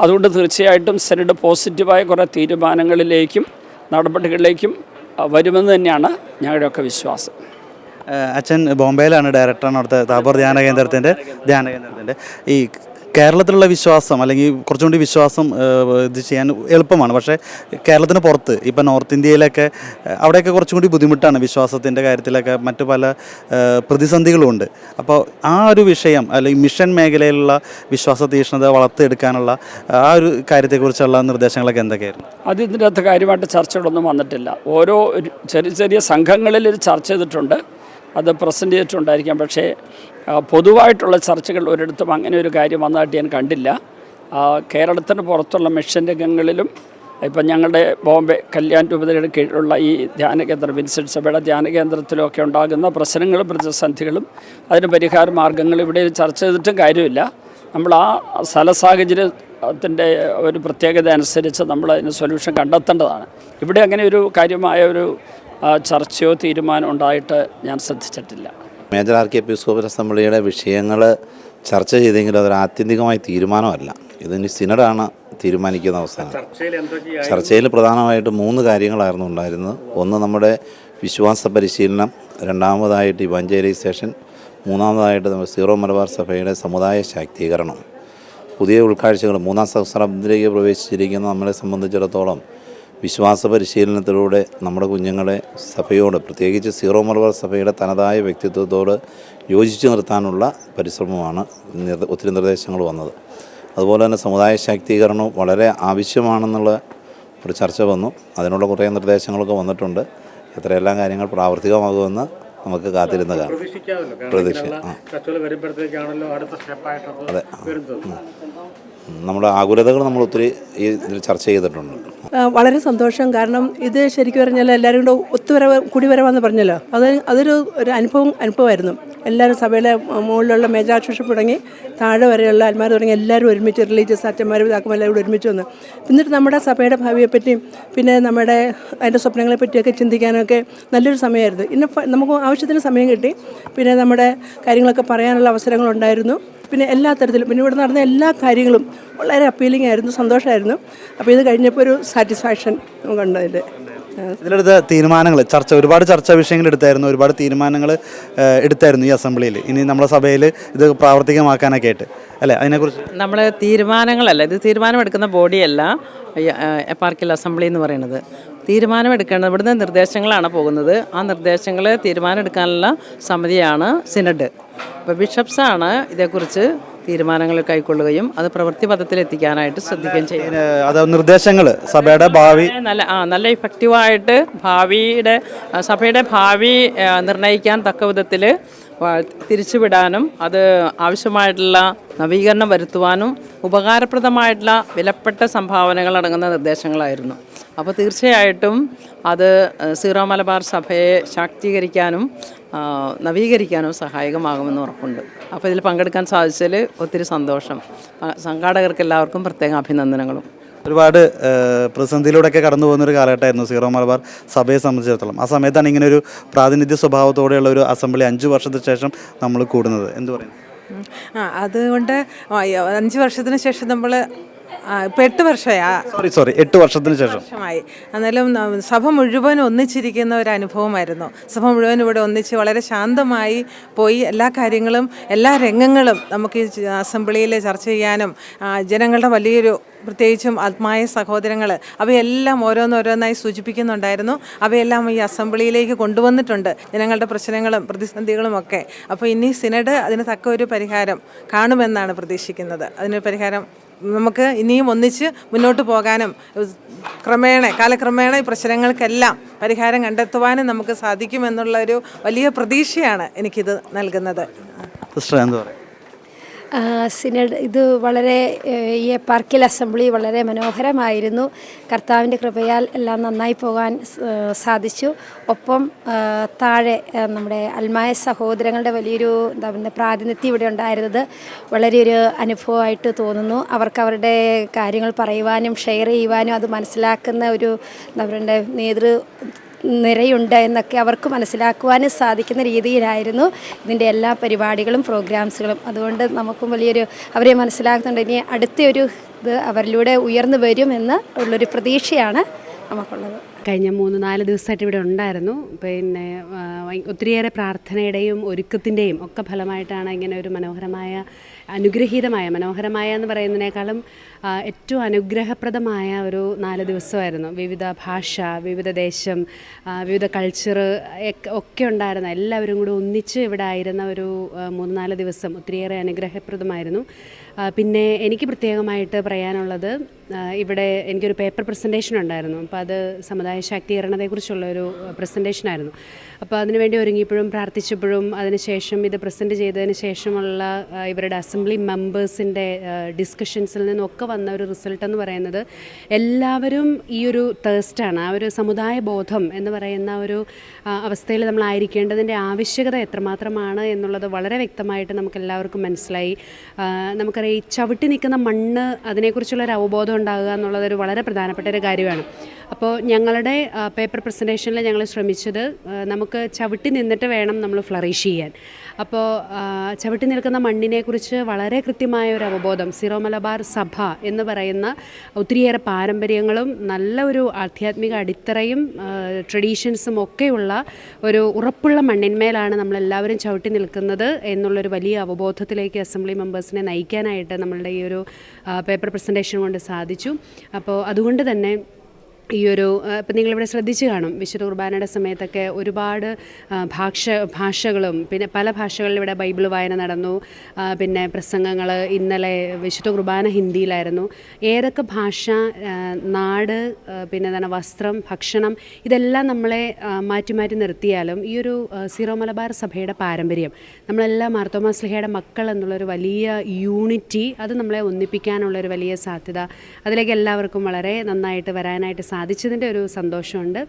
അതുകൊണ്ട് തീർച്ചയായിട്ടും സിനഡ് പോസിറ്റീവായ കുറേ തീരുമാനങ്ങളിലേക്കും നടപടികളിലേക്കും വരുമെന്ന് തന്നെയാണ് ഞങ്ങളുടെയൊക്കെ വിശ്വാസം. അച്ഛൻ ബോംബെയിലാണ് ഡയറക്ടറാണ് അവിടുത്തെ താബോർ ധ്യാന കേന്ദ്രത്തിൻ്റെ ഈ കേരളത്തിലുള്ള വിശ്വാസം അല്ലെങ്കിൽ കുറച്ചുകൂടി വിശ്വാസം ഇത് ചെയ്യാൻ എളുപ്പമാണ്. പക്ഷേ കേരളത്തിന് പുറത്ത് ഇപ്പോൾ നോർത്ത് ഇന്ത്യയിലൊക്കെ അവിടെയൊക്കെ കുറച്ചും കൂടി ബുദ്ധിമുട്ടാണ് വിശ്വാസത്തിൻ്റെ കാര്യത്തിലൊക്കെ, മറ്റു പല പ്രതിസന്ധികളുമുണ്ട്. അപ്പോൾ ആ ഒരു വിഷയം അല്ലെങ്കിൽ മിഷൻ മേഖലയിലുള്ള വിശ്വാസ തീക്ഷ്ണത വളർത്തിയെടുക്കാനുള്ള ആ ഒരു കാര്യത്തെക്കുറിച്ചുള്ള നിർദ്ദേശങ്ങളൊക്കെ എന്തൊക്കെയായിരുന്നു? അത് ഇതിൻ്റെ അകത്ത് കാര്യമായിട്ട് ചർച്ചകളൊന്നും വന്നിട്ടില്ല. ഓരോ ചെറിയ ചെറിയ സംഘങ്ങളിൽ ഇത് ചർച്ച ചെയ്തിട്ടുണ്ട്, അത് പ്രസൻറ്റ് ചെയ്തിട്ടുണ്ടായിരിക്കാം. പക്ഷേ പൊതുവായിട്ടുള്ള ചർച്ചകൾ ഒരിടത്തും അങ്ങനെ ഒരു കാര്യം വന്നതായിട്ട് ഞാൻ കണ്ടില്ല. കേരളത്തിന് പുറത്തുള്ള മിഷൻ രംഗങ്ങളിലും ഇപ്പം ഞങ്ങളുടെ ബോംബെ കല്യാൺ രൂപതയുടെ കീഴിലുള്ള ഈ ധ്യാനകേന്ദ്രം, വിൻസെൻ്റ് സഭയുടെ ധ്യാനകേന്ദ്രത്തിലൊക്കെ ഉണ്ടാകുന്ന പ്രശ്നങ്ങളും പ്രതിസന്ധികളും അതിന് പരിഹാര മാർഗ്ഗങ്ങൾ ഇവിടെ ചർച്ച ചെയ്തിട്ടും കാര്യമില്ല. നമ്മൾ ആ സ്ഥല സാഹചര്യത്തിൻ്റെ ഒരു പ്രത്യേകത അനുസരിച്ച് നമ്മൾ അതിന് സൊല്യൂഷൻ കണ്ടെത്തേണ്ടതാണ്. ഇവിടെ അങ്ങനെ ഒരു കാര്യമായ ഒരു ചർച്ചയോ തീരുമാനം ഉണ്ടായിട്ട് ഞാൻ ശ്രദ്ധിച്ചിട്ടില്ല. മേജർ ആർക്കി എപ്പിസ്കോപ്പൽ അസംബ്ലിയുടെ വിഷയങ്ങൾ ചർച്ച ചെയ്തെങ്കിലും അതൊരു ആത്യന്തികമായ തീരുമാനമല്ല. ഇതിന് സിനഡാണ് തീരുമാനിക്കുന്ന അവസാനം. ചർച്ചയിൽ പ്രധാനമായിട്ട് 3 കാര്യങ്ങളായിരുന്നു ഉണ്ടായിരുന്നത്. ഒന്ന് നമ്മുടെ വിശ്വാസ പരിശീലനം, രണ്ടാമതായിട്ട് ഇവാഞ്ചലൈസേഷൻ, മൂന്നാമതായിട്ട് നമ്മുടെ സീറോ മലബാർ സഭയുടെ സമുദായ ശാക്തീകരണം. പുതിയ ഉൾക്കാഴ്ചകൾ 3-ാം സഹസ്രാബ്ദത്തിലേക്ക് പ്രവേശിച്ചിരിക്കുന്ന നമ്മളെ സംബന്ധിച്ചിടത്തോളം വിശ്വാസ പരിശീലനത്തിലൂടെ നമ്മുടെ കുഞ്ഞുങ്ങളെ സഭയോട്, പ്രത്യേകിച്ച് സീറോ മലബാർ സഭയുടെ തനതായ വ്യക്തിത്വത്തോട് യോജിച്ച് നിർത്താനുള്ള പരിശ്രമമാണ് ഒത്തിരി നിർദ്ദേശങ്ങൾ വന്നത്. അതുപോലെ തന്നെ സമുദായ ശാക്തീകരണവും വളരെ ആവശ്യമാണെന്നുള്ള ഒരു ചർച്ച വന്നു. അതിനുള്ള കുറേ നിർദ്ദേശങ്ങളൊക്കെ വന്നിട്ടുണ്ട്. എത്രയെല്ലാം കാര്യങ്ങൾ പ്രാവർത്തികമാകുമെന്ന് നമുക്ക് കാത്തിരുന്ന് കാണാം. പ്രതീക്ഷ അതെ, നമ്മുടെ ആകുലതകൾ നമ്മൾ ഒത്തിരി ഈ ഇതിൽ ചർച്ച ചെയ്തിട്ടുണ്ട്. വളരെ സന്തോഷം. കാരണം ഇത് ശരിക്കും പറഞ്ഞാൽ എല്ലാവരും കൂടെ കുടിവരവാന്ന് പറഞ്ഞല്ലോ, അതൊരു അനുഭവമായിരുന്നു. എല്ലാവരും സഭയിലെ മുകളിലുള്ള മേജർ ആർച്ച് ബിഷപ്പ് തുടങ്ങി താഴെ വരെയുള്ള അൽമാർ തുടങ്ങി എല്ലാവരും ഒരുമിച്ച്, റിലീജിയസ് അച്ഛന്മാരും ഇതാക്കുമ്പോൾ എല്ലാവരും കൂടെ ഒരുമിച്ച് വന്നു. എന്നിട്ട് നമ്മുടെ സഭയുടെ ഭാവിയെപ്പറ്റിയും പിന്നെ നമ്മുടെ അതിൻ്റെ സ്വപ്നങ്ങളെ പറ്റിയൊക്കെ ചിന്തിക്കാനൊക്കെ നല്ലൊരു സമയമായിരുന്നു. ഇന്ന് നമുക്ക് ആവശ്യത്തിന് സമയം കിട്ടി. പിന്നെ നമ്മുടെ കാര്യങ്ങളൊക്കെ പറയാനുള്ള അവസരങ്ങളുണ്ടായിരുന്നു. പിന്നെ എല്ലാ തരത്തിലും പിന്നെ ഇവിടെ നടന്ന എല്ലാ കാര്യങ്ങളും വളരെ അപ്പീലിംഗ് ആയിരുന്നു, സന്തോഷമായിരുന്നു. അപ്പോൾ ഇത് കഴിഞ്ഞപ്പോൾ ഒരു സാറ്റിസ്ഫാക്ഷൻ നമുക്കുണ്ട്. അതിൻ്റെ ഇതിലെടുത്ത തീരുമാനങ്ങൾ ഒരുപാട് ചർച്ചാ വിഷയങ്ങൾ എടുത്തായിരുന്നു, ഒരുപാട് തീരുമാനങ്ങൾ എടുത്തായിരുന്നു ഈ അസംബ്ലിയിൽ. ഇനി നമ്മുടെ സഭയിൽ ഇത് പ്രാവർത്തികമാക്കാനൊക്കെ ആയിട്ട് അല്ലേ, അതിനെക്കുറിച്ച് നമ്മൾ തീരുമാനങ്ങളല്ല, ഇത് തീരുമാനമെടുക്കുന്ന ബോഡിയല്ല എപ്പാർക്കിൽ അസംബ്ലി എന്ന് പറയുന്നത്. തീരുമാനമെടുക്കേണ്ടത് ഇവിടുന്ന് നിർദ്ദേശങ്ങളാണ് പോകുന്നത്. ആ നിർദ്ദേശങ്ങൾ തീരുമാനമെടുക്കാനുള്ള സമിതിയാണ് സിനഡ്. അപ്പോൾ ബിഷപ്സാണ് ഇതേക്കുറിച്ച് തീരുമാനങ്ങൾ കൈക്കൊള്ളുകയും അത് പ്രവൃത്തി പദത്തിലെത്തിക്കാനായിട്ട് ശ്രദ്ധിക്കുകയും ചെയ്യും. അത് നിർദ്ദേശങ്ങൾ സഭയുടെ ഭാവി നല്ല ഇഫക്റ്റീവായിട്ട് സഭയുടെ ഭാവി നിർണ്ണയിക്കാൻ തക്ക വിധത്തിൽ തിരിച്ചുവിടാനും അത് ആവശ്യമായിട്ടുള്ള നവീകരണം വരുത്തുവാനും ഉപകാരപ്രദമായിട്ടുള്ള വിലപ്പെട്ട സംഭാവനകൾ അടങ്ങുന്ന നിർദ്ദേശങ്ങളായിരുന്നു. അപ്പോൾ തീർച്ചയായിട്ടും അത് സീറോ മലബാർ സഭയെ ശാക്തീകരിക്കാനും നവീകരിക്കാനും സഹായകമാകുമെന്ന് ഉറപ്പുണ്ട്. അപ്പോൾ ഇതിൽ പങ്കെടുക്കാൻ സാധിച്ചതിൽ ഒത്തിരി സന്തോഷം. സംഘാടകർക്ക് എല്ലാവർക്കും പ്രത്യേക അഭിനന്ദനങ്ങളും. ഒരുപാട് പ്രതിസന്ധിയിലൂടെയൊക്കെ കടന്നു പോകുന്നൊരു കാലഘട്ടമായിരുന്നു സീറോ മലബാർ സഭയെ സംബന്ധിച്ചിടത്തോളം. ആ സമയത്താണ് ഇങ്ങനെ ഒരു പ്രാതിനിധ്യ സ്വഭാവത്തോടെയുള്ള ഒരു അസംബ്ലി 5 വർഷത്തിന് ശേഷം നമ്മൾ കൂടുന്നത്. എന്ത് പറയുന്നു? അതുകൊണ്ട് 5 വർഷത്തിന് ശേഷം നമ്മൾ ഇപ്പോൾ 8 വർഷമായി 8 വർഷത്തിന് വർഷമായി. എന്നാലും സഭ മുഴുവൻ ഒന്നിച്ചിരിക്കുന്ന ഒരു അനുഭവമായിരുന്നു. സഭ മുഴുവൻ ഇവിടെ ഒന്നിച്ച് വളരെ ശാന്തമായി പോയി എല്ലാ കാര്യങ്ങളും എല്ലാ രംഗങ്ങളും നമുക്ക് ഈ അസംബ്ലിയിൽ ചർച്ച ചെയ്യാനും ജനങ്ങളുടെ വലിയൊരു പ്രത്യേകിച്ചും ആത്മായ സഹോദരങ്ങൾ അവയെല്ലാം ഓരോന്നോരോന്നായി സൂചിപ്പിക്കുന്നുണ്ടായിരുന്നു. അവയെല്ലാം ഈ അസംബ്ലിയിലേക്ക് കൊണ്ടുവന്നിട്ടുണ്ട്, ജനങ്ങളുടെ പ്രശ്നങ്ങളും പ്രതിസന്ധികളും ഒക്കെ. അപ്പോൾ ഇനി സിനഡ് അതിന് തക്ക ഒരു പരിഹാരം കാണുമെന്നാണ് പ്രതീക്ഷിക്കുന്നത്. അതിന് പരിഹാരം നമുക്ക് ഇനിയും ഒന്നിച്ച് മുന്നോട്ട് പോകാനും കാലക്രമേണ ഈ പ്രശ്നങ്ങൾക്കെല്ലാം പരിഹാരം കണ്ടെത്തുവാനും നമുക്ക് സാധിക്കുമെന്നുള്ളൊരു വലിയ പ്രതീക്ഷയാണ് എനിക്കിത് നൽകുന്നത്. സിനഡ് ഇത് വളരെ ഈ എപ്പാർക്കിൽ അസംബ്ലി വളരെ മനോഹരമായിരുന്നു. കർത്താവിൻ്റെ കൃപയാൽ എല്ലാം നന്നായി പോകാൻ സാധിച്ചു. ഒപ്പം താഴെ നമ്മുടെ അൽമായ സഹോദരങ്ങളുടെ വലിയൊരു പ്രാതിനിധ്യം ഇവിടെ ഉണ്ടായിരുന്നത് വളരെ ഒരു അനുഭവമായിട്ട് തോന്നുന്നു. അവർക്ക് അവരുടെ കാര്യങ്ങൾ പറയുവാനും ഷെയർ ചെയ്യുവാനും അത് മനസ്സിലാക്കുന്ന ഒരു അവരുടെ നിരയുണ്ട് എന്നൊക്കെ അവർക്ക് മനസ്സിലാക്കുവാനും സാധിക്കുന്ന രീതിയിലായിരുന്നു ഇതിൻ്റെ എല്ലാ പരിപാടികളും പ്രോഗ്രാംസുകളും. അതുകൊണ്ട് നമുക്കും വലിയൊരു അവരെ മനസ്സിലാക്കുന്നുണ്ട്. ഇനി അടുത്തൊരു ഇത് അവരിലൂടെ ഉയർന്നു വരുമെന്ന് ഉള്ളൊരു പ്രതീക്ഷയാണ് നമുക്കുള്ളത്. കഴിഞ്ഞ 3-4 ദിവസമായിട്ട് ഇവിടെ ഉണ്ടായിരുന്നു. പിന്നെ ഒത്തിരിയേറെ പ്രാർത്ഥനയുടെയും ഒരുക്കത്തിൻ്റെയും ഒക്കെ ഫലമായിട്ടാണ് ഇങ്ങനെ ഒരു മനോഹരമായ എന്ന് പറയുന്നതിനേക്കാളും ഏറ്റവും അനുഗ്രഹപ്രദമായ ഒരു 4 ദിവസമായിരുന്നു. വിവിധ ഭാഷ, വിവിധ ദേശം, വിവിധ കൾച്ചർ ഒക്കെ ഉണ്ടായിരുന്ന എല്ലാവരും കൂടി ഒന്നിച്ച് ഇവിടെ ആയിരുന്ന ഒരു 3-4 ദിവസം ഒത്തിരിയേറെ അനുഗ്രഹപ്രദമായിരുന്നു. പിന്നെ എനിക്ക് പ്രത്യേകമായിട്ട് പറയാനുള്ളത്, ഇവിടെ എനിക്കൊരു പേപ്പർ പ്രസൻറ്റേഷൻ ഉണ്ടായിരുന്നു. അപ്പോൾ അത് സമുദായ ശാക്തീകരണത്തെക്കുറിച്ചുള്ളൊരു പ്രസൻറ്റേഷനായിരുന്നു. അപ്പോൾ അതിനുവേണ്ടി ഒരുങ്ങിയപ്പോഴും പ്രാർത്ഥിച്ചപ്പോഴും അതിനുശേഷം ഇത് പ്രസൻറ്റ് ചെയ്തതിന് ശേഷമുള്ള ഇവരുടെ അസംബ്ലി മെമ്പേഴ്സിൻ്റെ ഡിസ്കഷൻസിൽ നിന്നൊക്കെ വന്ന ഒരു റിസൾട്ട് എന്ന് പറയുന്നത് എല്ലാവരും ഈ ഒരു തേഴ്സ്റ്റാണ്, ആ ഒരു സമുദായ ബോധം എന്ന് പറയുന്ന ഒരു അവസ്ഥയിൽ നമ്മളായിരിക്കേണ്ടതിൻ്റെ ആവശ്യകത എത്രമാത്രമാണ് എന്നുള്ളത് വളരെ വ്യക്തമായിട്ട് നമുക്കെല്ലാവർക്കും മനസ്സിലായി. നമുക്കറിയാം, ഈ ചവിട്ടി നിൽക്കുന്ന മണ്ണ് അതിനെക്കുറിച്ചുള്ളൊരു അവബോധം ഉണ്ടാകുക എന്നുള്ളതൊരു വളരെ പ്രധാനപ്പെട്ട ഒരു കാര്യമാണ്. അപ്പോൾ ഞങ്ങളുടെ പേപ്പർ പ്രസൻറ്റേഷനിൽ ഞങ്ങൾ ശ്രമിച്ചത് നമുക്ക് ചവിട്ടി നിന്നിട്ട് വേണം നമ്മൾ ഫ്ലറിഷ് ചെയ്യാൻ. അപ്പോൾ ചവിട്ടി നിൽക്കുന്ന മണ്ണിനെക്കുറിച്ച് വളരെ കൃത്യമായ ഒരു അവബോധം, സീറോ മലബാർ സഭ എന്ന് പറയുന്ന ഒത്തിരിയേറെ പാരമ്പര്യങ്ങളും നല്ല ഒരു ആധ്യാത്മിക അടിത്തറയും ട്രഡീഷൻസും ഒക്കെയുള്ള ഒരു ഉറപ്പുള്ള മണ്ണിന്മേലാണ് നമ്മളെല്ലാവരും ചവിട്ടി നിൽക്കുന്നത് എന്നുള്ളൊരു വലിയ അവബോധത്തിലേക്ക് അസംബ്ലി മെമ്പേഴ്സിനെ നയിക്കാനായിട്ട് നമ്മളുടെ ഈ ഒരു പേപ്പർ പ്രസൻറ്റേഷൻ കൊണ്ട് സാധിച്ചു. അപ്പോൾ അതുകൊണ്ട് തന്നെ ഈ ഒരു ഇപ്പം നിങ്ങളിവിടെ ശ്രദ്ധിച്ചു കാണും, വിശുദ്ധ കുർബാനയുടെ സമയത്തൊക്കെ ഒരുപാട് ഭാഷകളും പിന്നെ പല ഭാഷകളിൽ ഇവിടെ ബൈബിൾ വായന നടന്നു. പിന്നെ പ്രസംഗങ്ങൾ, ഇന്നലെ വിശുദ്ധ കുർബാന ഹിന്ദിയിലായിരുന്നു. ഏതൊക്കെ ഭാഷ, നാട്, പിന്നെ എന്താണ് വസ്ത്രം, ഭക്ഷണം, ഇതെല്ലാം നമ്മളെ മാറ്റി നിർത്തിയാലും ഈ ഒരു സീറോ മലബാർ സഭയുടെ പാരമ്പര്യം, നമ്മളെല്ലാം മാർത്തോമാ ശ്ലീഹയുടെ മക്കൾ എന്നുള്ളൊരു വലിയ യൂണിറ്റി, അത് നമ്മളെ ഒന്നിപ്പിക്കാനുള്ളൊരു വലിയ സാധ്യത, അതിലേക്ക് എല്ലാവർക്കും വളരെ നന്നായിട്ട് വരാനായിട്ട് സാധിച്ചതിൻ്റെ ഒരു സന്തോഷമുണ്ട്.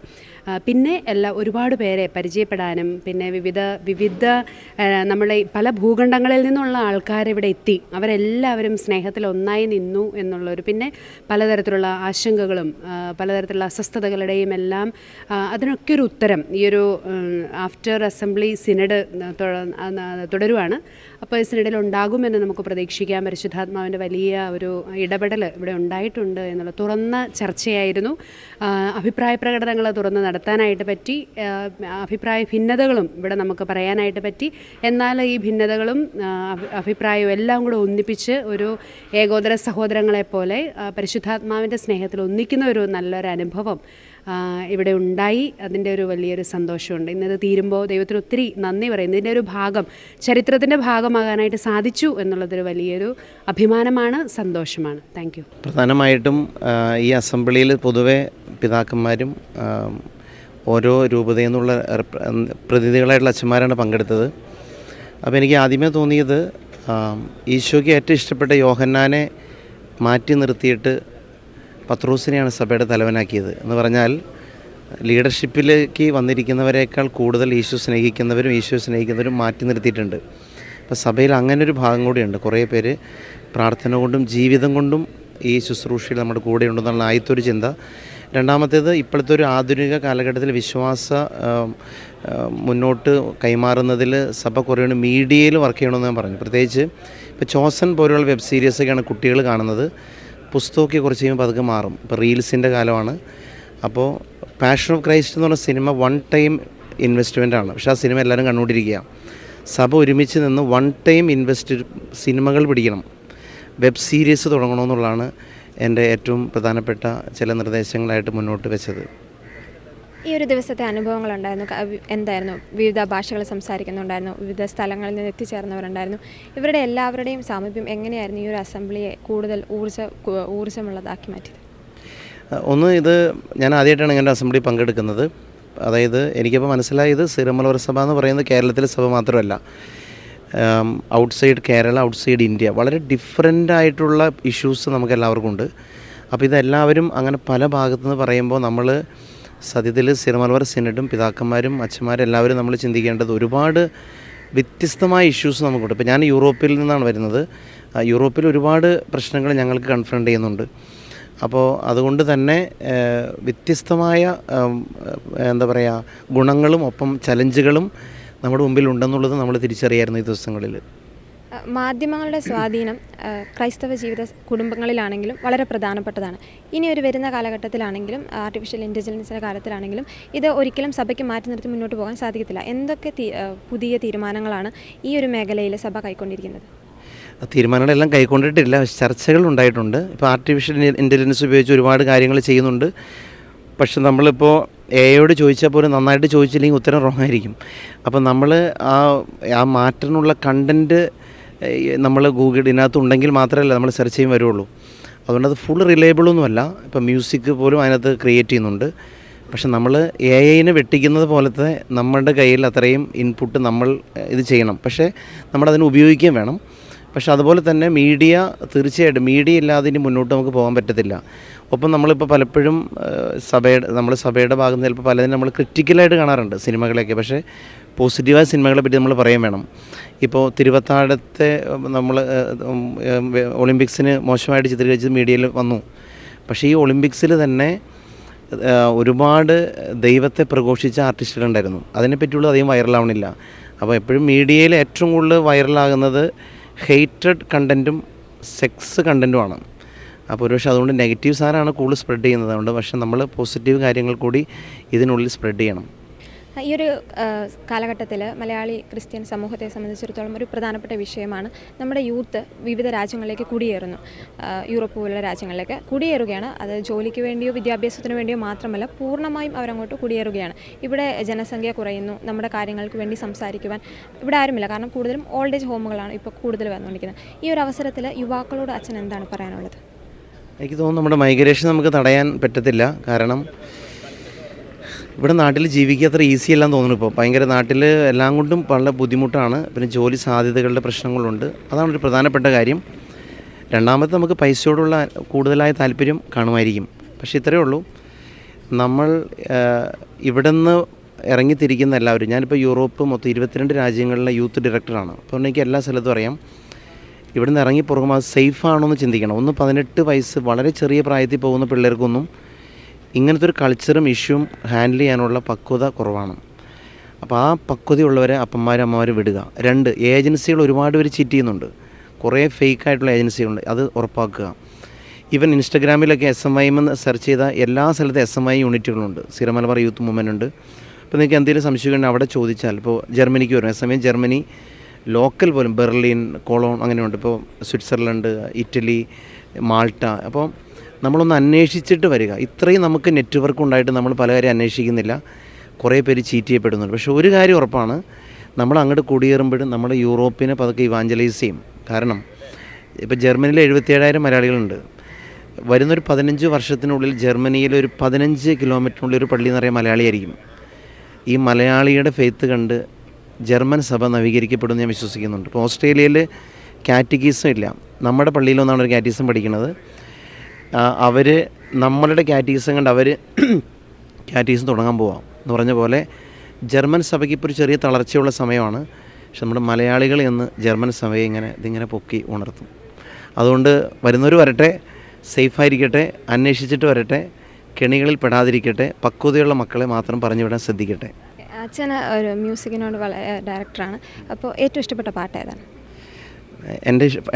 പിന്നെ ഒരുപാട് പേരെ പരിചയപ്പെടാനും പിന്നെ വിവിധ നമ്മളെ പല ഭൂഖണ്ഡങ്ങളിൽ നിന്നുള്ള ആൾക്കാർ ഇവിടെ എത്തി, അവരെല്ലാവരും സ്നേഹത്തിൽ ഒന്നായി നിന്നു എന്നുള്ളൊരു, പിന്നെ പലതരത്തിലുള്ള ആശങ്കകളും പലതരത്തിലുള്ള അസ്വസ്ഥതകളുടെയും എല്ലാം അതിനൊക്കെ ഒരു ഉത്തരം ഈ ഒരു ആഫ്റ്റർ അസംബ്ലി സിനഡ് തുടരുവാണ്. അപ്പോൾ ഈ സിനഡിൽ ഉണ്ടാകുമെന്ന് നമുക്ക് പ്രതീക്ഷിക്കാം. പരിശുദ്ധാത്മാവിൻ്റെ വലിയ ഒരു ഇടപെടൽ ഇവിടെ ഉണ്ടായിട്ടുണ്ട് എന്നുള്ള തുറന്ന ചർച്ചയായിരുന്നു. അഭിപ്രായ പ്രകടനങ്ങൾ തുറന്ന് നടത്താനായിട്ട് പറ്റി. അഭിപ്രായ ഭിന്നതകളും ഇവിടെ നമുക്ക് പറയാനായിട്ട് പറ്റി. എന്നാൽ ഈ ഭിന്നതകളും അഭിപ്രായവും എല്ലാം കൂടെ ഒന്നിപ്പിച്ച് ഒരു ഏകോദര സഹോദരങ്ങളെപ്പോലെ പരിശുദ്ധാത്മാവിൻ്റെ സ്നേഹത്തിൽ ഒന്നിക്കുന്ന ഒരു നല്ലൊരു അനുഭവം ഇവിടെ ഉണ്ടായി. അതിൻ്റെ ഒരു വലിയൊരു സന്തോഷമുണ്ട്. ഇന്നത് തീരുമ്പോൾ ദൈവത്തിന് ഒത്തിരി നന്ദി പറയുന്നു. ഇതിൻ്റെ ഒരു ഭാഗം, ചരിത്രത്തിൻ്റെ ഭാഗമാകാനായിട്ട് സാധിച്ചു എന്നുള്ളതൊരു വലിയൊരു അഭിമാനമാണ്, സന്തോഷമാണ്. Thank you. പ്രധാനമായിട്ടും ഈ അസംബ്ലിയിൽ പൊതുവെ പിതാക്കന്മാരും ഓരോ രൂപതയിൽ നിന്നുള്ള പ്രതിനിധികളായിട്ടുള്ള അച്ഛന്മാരാണ് പങ്കെടുത്തത്. അപ്പോൾ എനിക്ക് ആദ്യമേ തോന്നിയത് ഈശോയ്ക്ക് ഏറ്റവും ഇഷ്ടപ്പെട്ട യോഹന്നാനെ മാറ്റി നിർത്തിയിട്ട് പത്രോസിനെയാണ് സഭയുടെ തലവനാക്കിയത്. എന്ന് പറഞ്ഞാൽ ലീഡർഷിപ്പിലേക്ക് വന്നിരിക്കുന്നവരെക്കാൾ കൂടുതൽ ഈശോ സ്നേഹിക്കുന്നവരും ഈശോ സ്നേഹിക്കുന്നവരും മാറ്റി നിർത്തിയിട്ടുണ്ട്. അപ്പോൾ സഭയിൽ അങ്ങനൊരു ഭാഗം കൂടിയുണ്ട്. കുറേ പേര് പ്രാർത്ഥന കൊണ്ടും ജീവിതം കൊണ്ടും ഈ ശുശ്രൂഷയിൽ നമ്മുടെ കൂടെ ഉണ്ടെന്നുള്ള ആദ്യത്തൊരു ചിന്ത. രണ്ടാമത്തേത്, ഇപ്പോഴത്തെ ഒരു ആധുനിക കാലഘട്ടത്തിൽ വിശ്വാസ മുന്നോട്ട് കൈമാറുന്നതിൽ സഭ കുറേ മീഡിയയിൽ വർക്ക് ചെയ്യണമെന്ന് ഞാൻ പറഞ്ഞു. പ്രത്യേകിച്ച് ഇപ്പോൾ ചോസൻ പോലുള്ള വെബ് സീരീസൊക്കെയാണ് കുട്ടികൾ കാണുന്നത്. പുസ്തകമൊക്കെ കുറച്ച് കഴിയുമ്പോൾ അതൊക്കെ മാറും. ഇപ്പോൾ റീൽസിൻ്റെ കാലമാണ്. അപ്പോൾ പാഷൻ ഓഫ് ക്രൈസ്റ്റ് എന്ന് പറഞ്ഞ സിനിമ വൺ ടൈം ഇൻവെസ്റ്റ്മെൻ്റ് ആണ്. പക്ഷേ ആ സിനിമ എല്ലാവരും കണ്ടുകൊണ്ടിരിക്കുക. സഭ ഒരുമിച്ച് നിന്ന് വൺ ടൈം സിനിമകൾ പിടിക്കണം, വെബ് സീരീസ് തുടങ്ങണമെന്നുള്ളതാണ് എൻ്റെ ഏറ്റവും പ്രധാനപ്പെട്ട ചില നിർദ്ദേശങ്ങളായിട്ട് മുന്നോട്ട് വെച്ചത്. ഈ ഒരു ദിവസത്തെ അനുഭവങ്ങളുണ്ടായിരുന്നു. എന്തായിരുന്നു? വിവിധ ഭാഷകൾ സംസാരിക്കുന്നുണ്ടായിരുന്നു, വിവിധ സ്ഥലങ്ങളിൽ നിന്ന് എത്തിച്ചേർന്നവരുണ്ടായിരുന്നു. ഇവരുടെ എല്ലാവരുടെയും സാമീപ്യം എങ്ങനെയായിരുന്നു ഈ ഒരു അസംബ്ലിയെ കൂടുതൽ ഊർജ്ജമുള്ളതാക്കി മാറ്റിയത്? ഒന്ന്, ഇത് ഞാൻ ആദ്യമായിട്ടാണ് ഇങ്ങനെ അസംബ്ലി പങ്കെടുക്കുന്നത്. അതായത് എനിക്കിപ്പോൾ മനസ്സിലായത് സിറമലബാർ സഭ എന്ന് പറയുന്നത് കേരളത്തിലെ സഭ മാത്രമല്ല, ഔട്ട്സൈഡ് കേരള, ഔട്ട്സൈഡ് ഇന്ത്യ, വളരെ ഡിഫറെൻ്റ് ആയിട്ടുള്ള ഇഷ്യൂസ് നമുക്ക് എല്ലാവർക്കും ഉണ്ട്. അപ്പോൾ ഇതെല്ലാവരും അങ്ങനെ പല ഭാഗത്തുനിന്ന് പറയുമ്പോൾ നമ്മൾ സത്യത്തിൽ സിറമലബാർ സിനഡും പിതാക്കന്മാരും അച്ഛന്മാരും എല്ലാവരും നമ്മൾ ചിന്തിക്കേണ്ടത് ഒരുപാട് വ്യത്യസ്തമായ ഇഷ്യൂസ് നമുക്കുണ്ട്. ഇപ്പോൾ ഞാൻ യൂറോപ്പിൽ നിന്നാണ് വരുന്നത്. യൂറോപ്പിൽ ഒരുപാട് പ്രശ്നങ്ങൾ ഞങ്ങൾക്ക് കൺഫ്രണ്ട് ചെയ്യുന്നുണ്ട്. അപ്പോൾ അതുകൊണ്ട് തന്നെ വ്യത്യസ്തമായ എന്താ പറയുക ഗുണങ്ങളും ഒപ്പം ചലഞ്ചുകളും നമ്മുടെ മുമ്പിൽ ഉണ്ടെന്നുള്ളത് നമ്മൾ തിരിച്ചറിയായിരുന്നു ഈ ദിവസങ്ങളിൽ. മാധ്യമങ്ങളുടെ സ്വാധീനം ക്രൈസ്തവ ജീവിത കുടുംബങ്ങളിലാണെങ്കിലും വളരെ പ്രധാനപ്പെട്ടതാണ്. ഇനി ഒരു വരുന്ന കാലഘട്ടത്തിലാണെങ്കിലും ആർട്ടിഫിഷ്യൽ ഇൻ്റലിജൻസിൻ്റെ കാലത്തിലാണെങ്കിലും ഇത് ഒരിക്കലും സഭയ്ക്ക് മാറ്റി നിർത്തി മുന്നോട്ട് പോകാൻ സാധിക്കത്തില്ല. എന്തൊക്കെ പുതിയ തീരുമാനങ്ങളാണ് ഈ ഒരു മേഖലയിൽ സഭ കൈക്കൊണ്ടിരിക്കുന്നത്? തീരുമാനങ്ങളെല്ലാം കൈക്കൊണ്ടിട്ടില്ല, ചർച്ചകൾ ഉണ്ടായിട്ടുണ്ട്. ഇപ്പോൾ ആർട്ടിഫിഷ്യൽ ഇൻ്റലിജൻസ് ഉപയോഗിച്ച് ഒരുപാട് കാര്യങ്ങൾ ചെയ്യുന്നുണ്ട്. പക്ഷെ നമ്മളിപ്പോൾ എയോട് ചോദിച്ചാൽ പോലും നന്നായിട്ട് ചോദിച്ചില്ലെങ്കിൽ ഉത്തരം റോങ് ആയിരിക്കും. അപ്പോൾ നമ്മൾ ആ മാറ്റാനുള്ള കണ്ടൻറ്റ് നമ്മൾ ഇതിനകത്ത് ഉണ്ടെങ്കിൽ മാത്രമല്ല നമ്മൾ സെർച്ച് ചെയ്യാൻ വരുള്ളൂ. അതുകൊണ്ട് അത് ഫുൾ റിലയബിളൊന്നുമല്ല. ഇപ്പോൾ മ്യൂസിക് പോലും അതിനകത്ത് ക്രിയേറ്റ് ചെയ്യുന്നുണ്ട്. പക്ഷെ നമ്മൾ എഐനെ വെട്ടിക്കുന്നത് പോലത്തെ നമ്മുടെ കയ്യിൽ അത്രയും ഇൻപുട്ട് നമ്മൾ ഇത് ചെയ്യണം. പക്ഷേ നമ്മളതിനെ ഉപയോഗിക്കുകയും വേണം. പക്ഷെ അതുപോലെ തന്നെ മീഡിയ, തീർച്ചയായിട്ടും മീഡിയ ഇല്ലാതെ ഇനി മുന്നോട്ട് നമുക്ക് പോകാൻ പറ്റത്തില്ല. ഒപ്പം നമ്മളിപ്പോൾ പലപ്പോഴും സഭയുടെ ഭാഗത്ത് നിന്ന് ചിലപ്പോൾ പലതിനും നമ്മൾ ക്രിറ്റിക്കലായിട്ട് കാണാറുണ്ട് സിനിമകളെയൊക്കെ. പക്ഷേ പോസിറ്റീവായ സിനിമകളെ പറ്റി നമ്മൾ പറയാൻ വേണം. ഇപ്പോൾ തിരുവത്താഴത്തെ നമ്മൾ ഒളിമ്പിക്സിന് മോശമായിട്ട് ചിത്രീകരിച്ചത് മീഡിയയിൽ വന്നു. പക്ഷേ ഈ ഒളിമ്പിക്സിൽ തന്നെ ഒരുപാട് ദൈവത്തെ പ്രഘോഷിച്ച ആർട്ടിസ്റ്റുകളുണ്ടായിരുന്നു. അതിനെപ്പറ്റിയുള്ളത് അധികം വൈറലാവണില്ല. അപ്പോൾ എപ്പോഴും മീഡിയയിൽ ഏറ്റവും കൂടുതൽ വൈറലാകുന്നത് ഹെയ്റ്റഡ് കണ്ടൻറ്റും സെക്സ് കണ്ടൻറ്റുമാണ്. അപ്പോൾ ഒരുപക്ഷെ അതുകൊണ്ട് നെഗറ്റീവ്സ് ആരാണ് കൂടുതൽ സ്പ്രെഡ് ചെയ്യുന്നത്. അതുകൊണ്ട് പക്ഷേ നമ്മൾ പോസിറ്റീവ് കാര്യങ്ങൾ കൂടി ഇതിനുള്ളിൽ സ്പ്രെഡ് ചെയ്യണം. ഈ ഒരു കാലഘട്ടത്തിൽ മലയാളി ക്രിസ്ത്യൻ സമൂഹത്തെ സംബന്ധിച്ചിടത്തോളം ഒരു പ്രധാനപ്പെട്ട വിഷയമാണ് നമ്മുടെ യൂത്ത് വിവിധ രാജ്യങ്ങളിലേക്ക് കുടിയേറുന്നു. യൂറോപ്പ് പോലുള്ള രാജ്യങ്ങളിലേക്ക് കുടിയേറുകയാണ്. അത് ജോലിക്ക് വേണ്ടിയോ വിദ്യാഭ്യാസത്തിന് വേണ്ടിയോ മാത്രമല്ല, പൂർണ്ണമായും അവരങ്ങോട്ട് കുടിയേറുകയാണ്. ഇവിടെ ജനസംഖ്യ കുറയുന്നു. നമ്മുടെ കാര്യങ്ങൾക്ക് വേണ്ടി സംസാരിക്കുവാൻ ഇവിടെ ആരുമില്ല. കാരണം കൂടുതലും ഓൾഡ് ഏജ് ഹോമുകളാണ് ഇപ്പോൾ കൂടുതൽ വന്നുകൊണ്ടിരിക്കുന്നത്. ഈ ഒരു അവസരത്തിൽ യുവാക്കളോട് അച്ഛൻ എന്താണ് പറയാനുള്ളത്? എനിക്ക് തോന്നുന്നു നമ്മുടെ മൈഗ്രേഷൻ നമുക്ക് തടയാൻ പറ്റത്തില്ല. കാരണം ഇവിടെ നാട്ടിൽ ജീവിക്കുക അത്ര ഈസി അല്ലാന്ന് തോന്നുന്നു. ഇപ്പോൾ ഭയങ്കര നാട്ടിൽ എല്ലാം കൊണ്ടും വളരെ ബുദ്ധിമുട്ടാണ്. പിന്നെ ജോലി സാധ്യതകളുടെ പ്രശ്നങ്ങളുണ്ട്. അതാണ് ഒരു പ്രധാനപ്പെട്ട കാര്യം. രണ്ടാമത്തെ, നമുക്ക് പൈസയോടുള്ള കൂടുതലായ താല്പര്യം കാണുമായിരിക്കും. പക്ഷേ ഇത്രയേ ഉള്ളൂ, നമ്മൾ ഇവിടെ നിന്ന് ഇറങ്ങിത്തിരിക്കുന്ന എല്ലാവരും, ഞാനിപ്പോൾ യൂറോപ്പ് മൊത്തം 22 രാജ്യങ്ങളിലെ യൂത്ത് ഡയറക്ടറാണ്. അപ്പോൾ എനിക്ക് എല്ലാ സ്ഥലത്തും അറിയാം. ഇവിടെ നിന്ന് ഇറങ്ങി പോകുമ്പോൾ അത് സേഫാണോ എന്ന് ചിന്തിക്കണം. 18 വയസ്സ് വളരെ ചെറിയ പ്രായത്തിൽ പോകുന്ന പിള്ളേർക്കൊന്നും ഇങ്ങനത്തെ ഒരു കൾച്ചറും ഇഷ്യൂവും ഹാൻഡിൽ ചെയ്യാനുള്ള പക്വത കുറവാണ്. അപ്പോൾ ആ പക്വതയുള്ളവരെ അപ്പന്മാരും അമ്മമാരും വിടുക. 2, ഏജൻസികൾ ഒരുപാട് പേര് ചീറ്റ് ചെയ്യുന്നുണ്ട്. കുറേ ഫേക്കായിട്ടുള്ള ഏജൻസികളുണ്ട്, അത് ഉറപ്പാക്കുക. ഈവൻ ഇൻസ്റ്റഗ്രാമിലൊക്കെ SMIM എന്ന് സെർച്ച് ചെയ്താൽ എല്ലാ സ്ഥലത്തും SMI യൂണിറ്റുകളുണ്ട്. സീറോ മലബാർ യൂത്ത് മൂവ്മെൻ്റ് ഉണ്ട്. അപ്പോൾ നിങ്ങൾക്ക് എന്തെങ്കിലും സംശയമുണ്ടെങ്കിൽ അവിടെ ചോദിച്ചാൽ, ഇപ്പോൾ ജർമ്മനിക്ക് വരും. SMI ജർമ്മനി ലോക്കൽ പോലും ബെർലിൻ, കൊളോൺ അങ്ങനെയുണ്ട്. ഇപ്പോൾ സ്വിറ്റ്സർലൻഡ്, ഇറ്റലി, മാൾട്ട. അപ്പോൾ നമ്മളൊന്ന് അന്വേഷിച്ചിട്ട് വരിക. ഇത്രയും നമുക്ക് നെറ്റ്വർക്ക് ഉണ്ടായിട്ട് നമ്മൾ പല കാര്യം അന്വേഷിക്കുന്നില്ല. കുറേ പേര് ചീറ്റ് ചെയ്യപ്പെടുന്നുണ്ട്. പക്ഷേ ഒരു കാര്യം ഉറപ്പാണ്, നമ്മൾ അങ്ങോട്ട് കുടിയേറുമ്പോഴും നമ്മൾ യൂറോപ്പിനെ പതുക്കെ ഇവാഞ്ചലൈസ് ചെയ്യും. കാരണം ഇപ്പോൾ ജർമ്മനിയിൽ 77,000 മലയാളികളുണ്ട്. വരുന്നൊരു 15 വർഷത്തിനുള്ളിൽ ജർമ്മനിയിൽ ഒരു 15 കിലോമീറ്ററിനുള്ളിൽ ഒരു പള്ളി നിറയെ മലയാളിയായിരിക്കും. ഈ മലയാളിയുടെ ഫെയ്ത്ത് കണ്ട് ജർമ്മൻ സഭ നവീകരിക്കപ്പെടുമെന്ന് ഞാൻ വിശ്വസിക്കുന്നുണ്ട്. ഇപ്പോൾ ഓസ്ട്രേലിയയിൽ കാറ്റഗീസം ഇല്ല. നമ്മുടെ പള്ളിയിലൊന്നാണ് ഒരു കാറ്റഗീസം പഠിക്കുന്നത്. അവർ നമ്മളുടെ കാറ്റഗീസം കണ്ട് അവർ കാറ്റഗീസം തുടങ്ങാൻ പോവാം എന്ന് പറഞ്ഞ പോലെ ജർമ്മൻ സഭയ്ക്ക് ഇപ്പോൾ ഒരു ചെറിയ തളർച്ചയുള്ള സമയമാണ്. പക്ഷെ നമ്മുടെ മലയാളികൾ എന്ന് ജർമ്മൻ സഭയെ ഇതിങ്ങനെ പൊക്കി ഉണർത്തും. അതുകൊണ്ട് വരുന്നവർ വരട്ടെ, സേഫായിരിക്കട്ടെ, അന്വേഷിച്ചിട്ട് വരട്ടെ, കെണികളിൽ പെടാതിരിക്കട്ടെ, പക്വതയുള്ള മക്കളെ മാത്രം പറഞ്ഞു വിടാൻ ശ്രദ്ധിക്കട്ടെ. അച്ഛന് ഒരു മ്യൂസിക്കിനോട് വളരെ ഡയറക്ടറാണ്. അപ്പോൾ ഏറ്റവും ഇഷ്ടപ്പെട്ട പാട്ട് ഏതാണ്?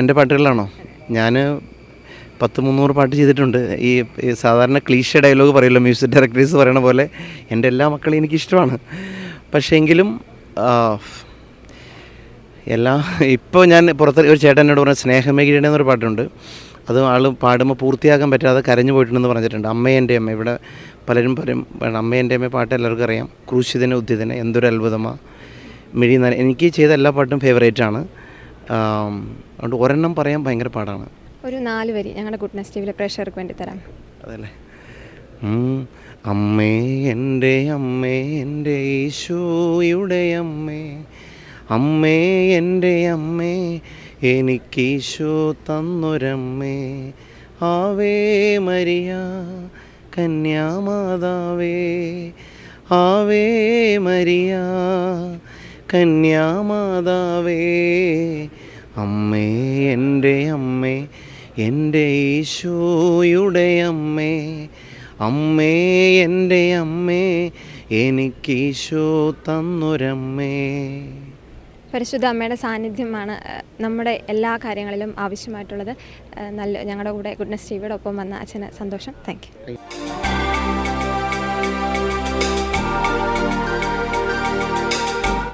എൻ്റെ പാട്ടുകളിലാണോ? ഞാൻ 100-300 പാട്ട് ചെയ്തിട്ടുണ്ട്. ഈ സാധാരണ ക്ലീഷേ ഡയലോഗ് പറയുമല്ലോ, മ്യൂസിക് ഡയറക്ടേഴ്സ് പറയണ പോലെ എൻ്റെ എല്ലാ മക്കളെയും എനിക്കിഷ്ടമാണ്. പക്ഷേ എങ്കിലും ഇപ്പോൾ ഞാൻ പുറത്ത് ഒരു ചേട്ടൻ എന്നോട് പറഞ്ഞ സ്നേഹമേഖിയുടെ എന്നൊരു പാട്ടുണ്ട്. അത് ആൾ പാടുമ്പോൾ പൂർത്തിയാക്കാൻ പറ്റാതെ കരഞ്ഞു പോയിട്ടുണ്ടെന്ന് പറഞ്ഞിട്ടുണ്ട്. അമ്മേൻ്റെ അമ്മ, ഇവിടെ പലരും പറയും അമ്മേൻ്റെ അമ്മ പാട്ട് എല്ലാവർക്കും അറിയാം. ക്രൂശിതന് ഉദ്യതന്, എന്തൊരു അത്ഭുതമാ, മിഴി. എനിക്ക് ചെയ്ത എല്ലാ പാട്ടും ഫേവറേറ്റാണ്. അതുകൊണ്ട് ഒരെണ്ണം പറയാൻ ഭയങ്കര പാടാണ്. ഒരു 4 വരി ഞങ്ങളുടെ ഗുഡ്നസ് ടിവിയിലെ പ്രേക്ഷകർക്ക് വേണ്ടി തരാം. അതല്ലേ. അമ്മേ എൻ്റെ അമ്മേ, എൻ്റെ ഈശോയുടെ അമ്മേ, അമ്മേ എൻ്റെ അമ്മേ, എനിക്കീശോ തന്നൊരമ്മേ, ആവേ മരിയ കന്യാമാതാവേ, ആവേ മരിയ കന്യാമാതാവേ, അമ്മേ എൻ്റെ അമ്മേ, എൻ്റെ ഈശോയുടെ അമ്മേ, അമ്മേ എൻ്റെ അമ്മേ, എനിക്കീശോ തന്നൊരമ്മേ. പരിശുദ്ധ അമ്മയുടെ സാന്നിധ്യമാണ് നമ്മുടെ എല്ലാ കാര്യങ്ങളിലും ആവശ്യമായിട്ടുള്ളത്. ഞങ്ങളുടെ കൂടെ ഗുഡ്നസ് ടിവിയുടെ ഒപ്പം വന്ന അച്ഛന് സന്തോഷം. Thank you.